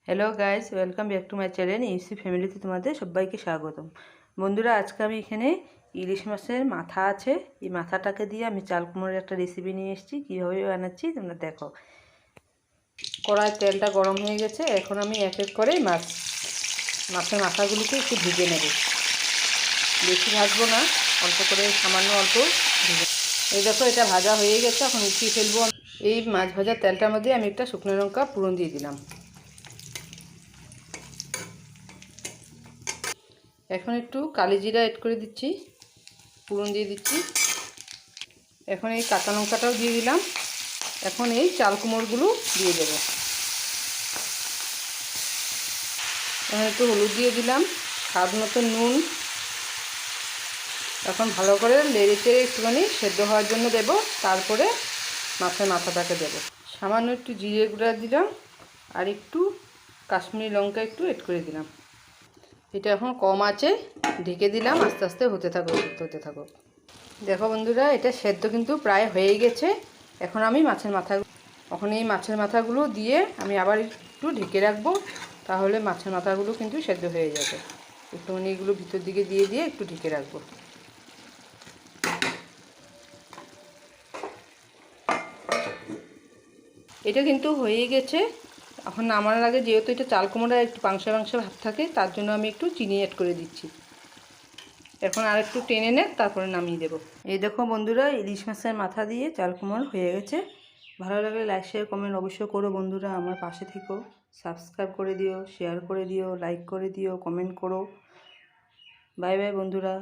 Hello guys, welcome back to my channel UC ফ্যামিলিতে তোমাদের সবাইকে স্বাগতম। বন্ধুরা, আজকে আমি এখানে ইলিশ মাছের মাথা আছে, এই মাথাটাকে দিয়ে আমি চাল কুমড়োর একটা রেসিপি নিয়ে এসেছি। কীভাবে বানাচ্ছি তোমরা দেখো। কড়াই তেলটা গরম হয়ে গেছে, এখন আমি এক এক করে মাছের মাথাগুলোকে একটু ভেজে নেব। বেশি ভাজবো না, অল্প করে সামান্য অল্প ভেজে। এই দেখো, এটা ভাজা হয়ে গেছে, এখন উঠিয়ে ফেলবো। এই মাছ ভাজার তেলটার মধ্যে আমি একটা শুকনো লঙ্কা ফোড়ন দিয়ে দিলাম। এখন একটু কালি জিরা এড করে দিচ্ছি, ফোড়ন দিয়ে দিচ্ছি। এখন এই কাঁচা লঙ্কাটাও দিয়ে দিলাম। এখন এই চাল কুমড়োগুলো দিয়ে দেব। এখন একটু হলুদ দিয়ে দিলাম, স্বাদ মতো নুন। এখন ভালো করে নেড়ে চেড়ে একটুখানি সেদ্ধ হওয়ার জন্য দেব, তারপরে মাছের মাথাটাকে দেব। সামান্য একটু জিরে গুঁড়া দিলাম, আর একটু কাশ্মীরি লঙ্কা একটু এড করে দিলাম। এটা এখন কম আছে ঢেকে দিলাম, আস্তে আস্তে হতে থাকো। দেখো বন্ধুরা, এটা সেদ্ধ কিন্তু প্রায় হয়ে গেছে। এখন আমি এই মাছের মাথাগুলো দিয়ে আমি আবার একটু ঢেকে রাখবো, তাহলে মাছের মাথাগুলো কিন্তু সেদ্ধ হয়ে যাবে। একটুখানি এগুলো ভিতর দিকে দিয়ে একটু ঢেকে রাখবো। এটা কিন্তু হয়ে গেছে। এখন নামানোর আগে, যেহেতু এটা চাল কুমড়া একটু পাংশা ভাব থাকে, তার জন্য আমি একটু চিনি অ্যাড করে দিচ্ছি। এখন আর একটু টেনে নে, তারপরে নামিয়ে দেবো। এই দেখো বন্ধুরা, ইলিশ মাছের মাথা দিয়ে চাল কুমড়ো হয়ে গেছে। ভালো লাগলে লাইক শেয়ার কমেন্ট অবশ্যই করো বন্ধুরা, আমার পাশে থেকো। সাবস্ক্রাইব করে দিও, শেয়ার করে দিও, লাইক করে দিও, কমেন্ট করো। বাই বাই বন্ধুরা।